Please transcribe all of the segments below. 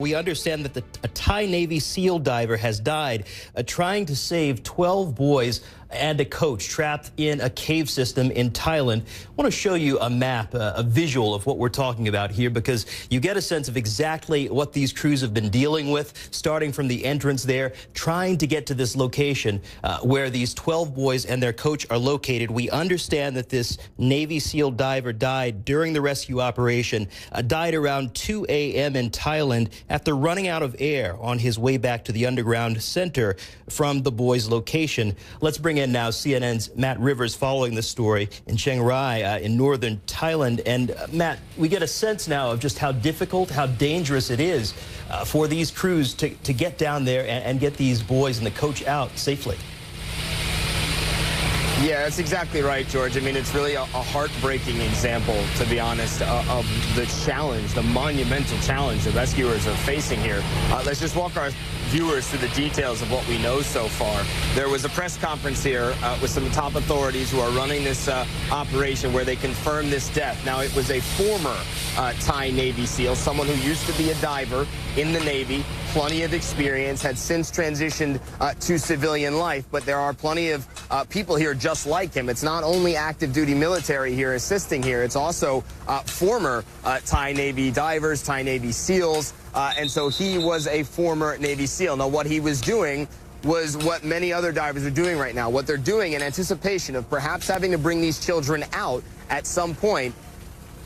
We understand that a Thai Navy SEAL diver has died trying to save 12 boys and a coach trapped in a cave system in Thailand. I want to show you a map, a visual of what we're talking about here, because you get a sense of exactly what these crews have been dealing with, starting from the entrance there, trying to get to this location where these 12 boys and their coach are located. We understand that this Navy SEAL diver died during the rescue operation, died around 2 a.m. in Thailand after running out of air on his way back to the underground center from the boys' location. Let's bring in now CNN's Matt Rivers following the story in Chiang Rai in northern Thailand. And Matt, we get a sense now of just how difficult, how dangerous it is for these crews to get down there and get these boys and the coach out safely. Yeah, that's exactly right, George. I mean, it's really a heartbreaking example, to be honest, of the challenge, the monumental challenge the rescuers are facing here. Let's just walk our viewers through the details of what we know so far. There was a press conference here with some top authorities who are running this operation where they confirmed this death. Now, it was a former Thai Navy SEAL, someone who used to be a diver in the Navy, plenty of experience, had since transitioned to civilian life, but there are plenty of people here just like him. It's not only active duty military here assisting here, it's also former Thai Navy divers, Thai Navy SEALs, and so he was a former Navy SEAL. Now, what he was doing was what many other divers are doing right now. What they're doing in anticipation of perhaps having to bring these children out at some point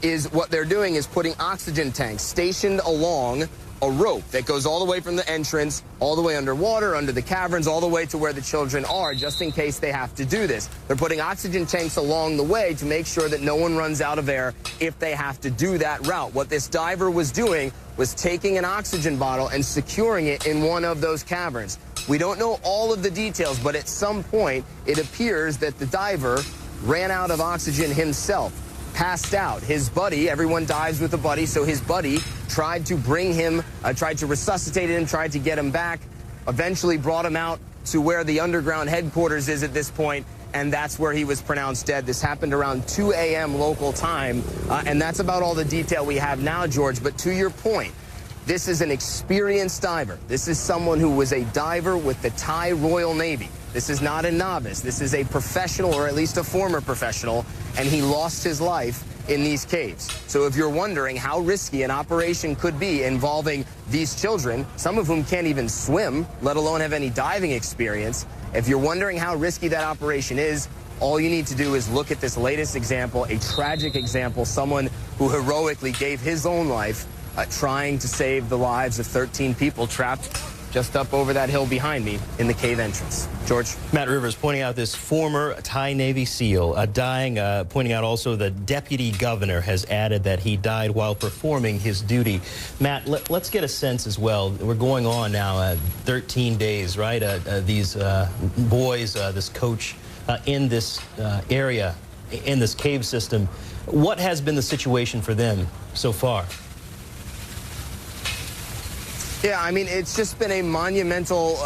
is what they're doing is putting oxygen tanks stationed along a rope that goes all the way from the entrance, all the way underwater, under the caverns, all the way to where the children are, just in case they have to do this. They're putting oxygen tanks along the way to make sure that no one runs out of air if they have to do that route. What this diver was doing was taking an oxygen bottle and securing it in one of those caverns. We don't know all of the details, but at some point, it appears that the diver ran out of oxygen himself, passed out. His buddy, everyone dives with a buddy, so his buddy tried to bring him, tried to resuscitate him, tried to get him back, eventually brought him out to where the underground headquarters is at this point, and that's where he was pronounced dead. This happened around 2 a.m. local time, and that's about all the detail we have now, George. But to your point, this is an experienced diver. This is someone who was a diver with the Thai Royal Navy. This is not a novice. This is a professional, or at least a former professional, and he lost his life in these caves. So if you're wondering how risky an operation could be involving these children, some of whom can't even swim, let alone have any diving experience, if you're wondering how risky that operation is, all you need to do is look at this latest example, a tragic example, someone who heroically gave his own life trying to save the lives of 13 people trapped just up over that hill behind me in the cave entrance. George? Matt Rivers pointing out this former Thai Navy SEAL dying, pointing out also the deputy governor has added that he died while performing his duty. Matt, let's get a sense as well. We're going on now 13 days, right? These boys, this coach in this area, in this cave system. What has been the situation for them so far? Yeah, I mean, it's just been a monumental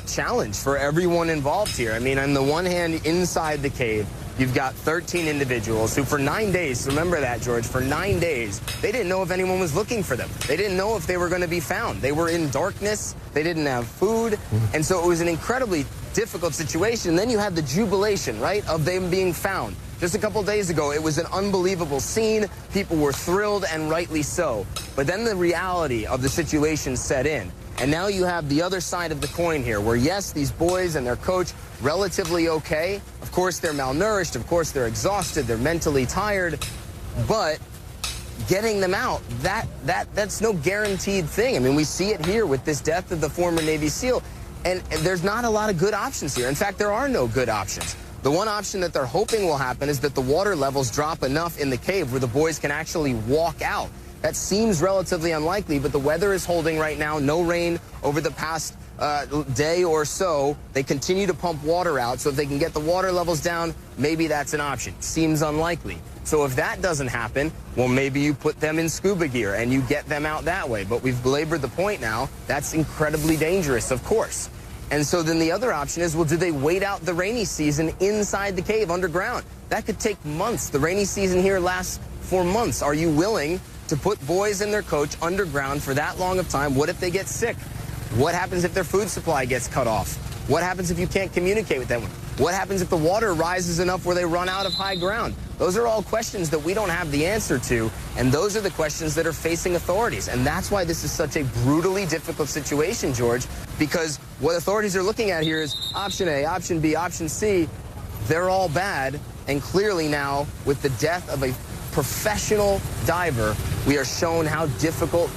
challenge for everyone involved here. I mean, on the one hand, inside the cave, you've got 13 individuals who for 9 days, remember that, George, for 9 days, they didn't know if anyone was looking for them. They didn't know if they were going to be found. They were in darkness. They didn't have food. And so it was an incredibly difficult situation. And then you had the jubilation, right, of them being found. Just a couple days ago, it was an unbelievable scene. People were thrilled, and rightly so. But then the reality of the situation set in. And now you have the other side of the coin here, where, yes, these boys and their coach, relatively okay. Of course, they're malnourished. Of course, they're exhausted. They're mentally tired. But getting them out, that's no guaranteed thing. I mean, we see it here with this death of the former Navy SEAL. And there's not a lot of good options here. In fact, there are no good options. The one option that they're hoping will happen is that the water levels drop enough in the cave where the boys can actually walk out. That seems relatively unlikely, but the weather is holding right now. No rain over the past day or so. They continue to pump water out, so if they can get the water levels down, maybe that's an option. Seems unlikely. So if that doesn't happen, well, maybe you put them in scuba gear and you get them out that way. But we've belabored the point now. That's incredibly dangerous, of course. And so then the other option is, well, do they wait out the rainy season inside the cave underground? That could take months. The rainy season here lasts for months. Are you willing to put boys and their coach underground for that long of time. What if they get sick? What happens if their food supply gets cut off? What happens if you can't communicate with them? What happens if the water rises enough where they run out of high ground? Those are all questions that we don't have the answer to, and those are the questions that are facing authorities. And that's why this is such a brutally difficult situation, George, because what authorities are looking at here is option A, option B, option C. They're all bad, and clearly now, with the death of a professional diver, we are shown how difficult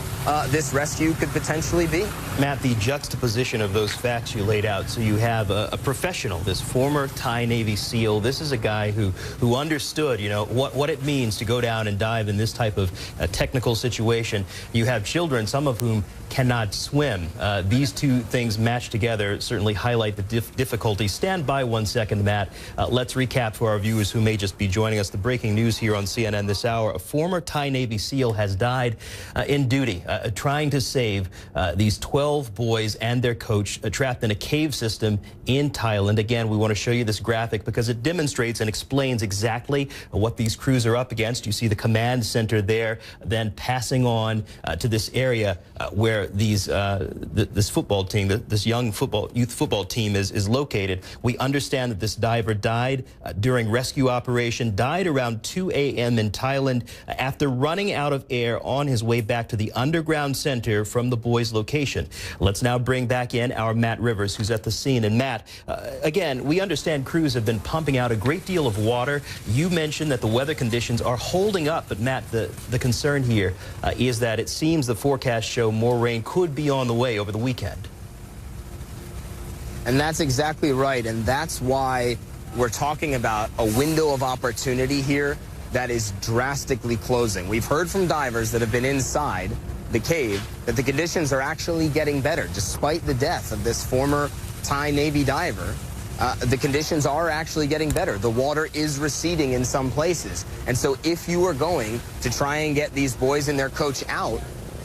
this rescue could potentially be. Matt, the juxtaposition of those facts you laid out. So you have a professional, this former Thai Navy SEAL. This is a guy who understood, you know, what it means to go down and dive in this type of technical situation. You have children, some of whom cannot swim. These two things matched together certainly highlight the difficulty. Stand by 1 second, Matt. Let's recap for our viewers who may just be joining us. The breaking news here on CNN this hour. A former Thai Navy SEAL has died in duty, trying to save these 12 boys and their coach trapped in a cave system in Thailand. Again, we want to show you this graphic because it demonstrates and explains exactly what these crews are up against. You see the command center there, then passing on to this area where these this football team, this young youth football team is located. We understand that this diver died during rescue operation, died around 2 a.m. in Thailand after running out of air on his way back to the underground center from the boys' location. Let's now bring back in our Matt Rivers, who's at the scene. And Matt, again, we understand crews have been pumping out a great deal of water. You mentioned that the weather conditions are holding up, but Matt, the concern here is that it seems the forecasts show more rain could be on the way over the weekend. And that's exactly right, and that's why we're talking about a window of opportunity here that is drastically closing. We've heard from divers that have been inside the cave that the conditions are actually getting better. Despite the death of this former Thai Navy diver, the conditions are actually getting better. The water is receding in some places. And so if you are going to try and get these boys and their coach out,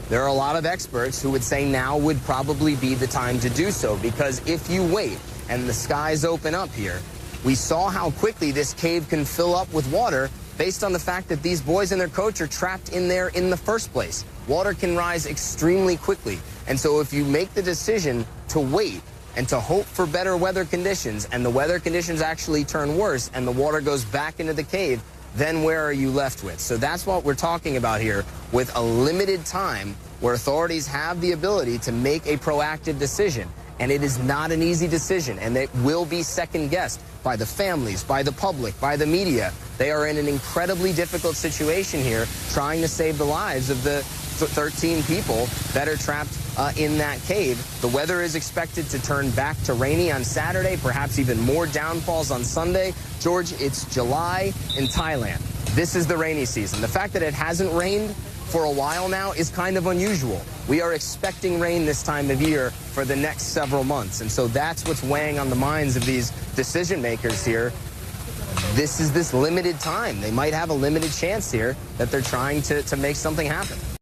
there are a lot of experts who would say now would probably be the time to do so, because if you wait and the skies open up here, we saw how quickly this cave can fill up with water based on the fact that these boys and their coach are trapped in there in the first place. Water can rise extremely quickly. And so if you make the decision to wait and to hope for better weather conditions, and the weather conditions actually turn worse and the water goes back into the cave, then where are you left with? So that's what we're talking about here, with a limited time where authorities have the ability to make a proactive decision. And it is not an easy decision, and it will be second-guessed by the families, by the public, by the media. They are in an incredibly difficult situation here, trying to save the lives of the 13 people that are trapped in that cave. The weather is expected to turn back to rainy on Saturday, perhaps even more downfalls on Sunday. George, it's July in Thailand. This is the rainy season. The fact that it hasn't rained for a while now is kind of unusual. We are expecting rain this time of year for the next several months, and so that's what's weighing on the minds of these decision makers here. This is this limited time. They might have a limited chance here that they're trying to make something happen.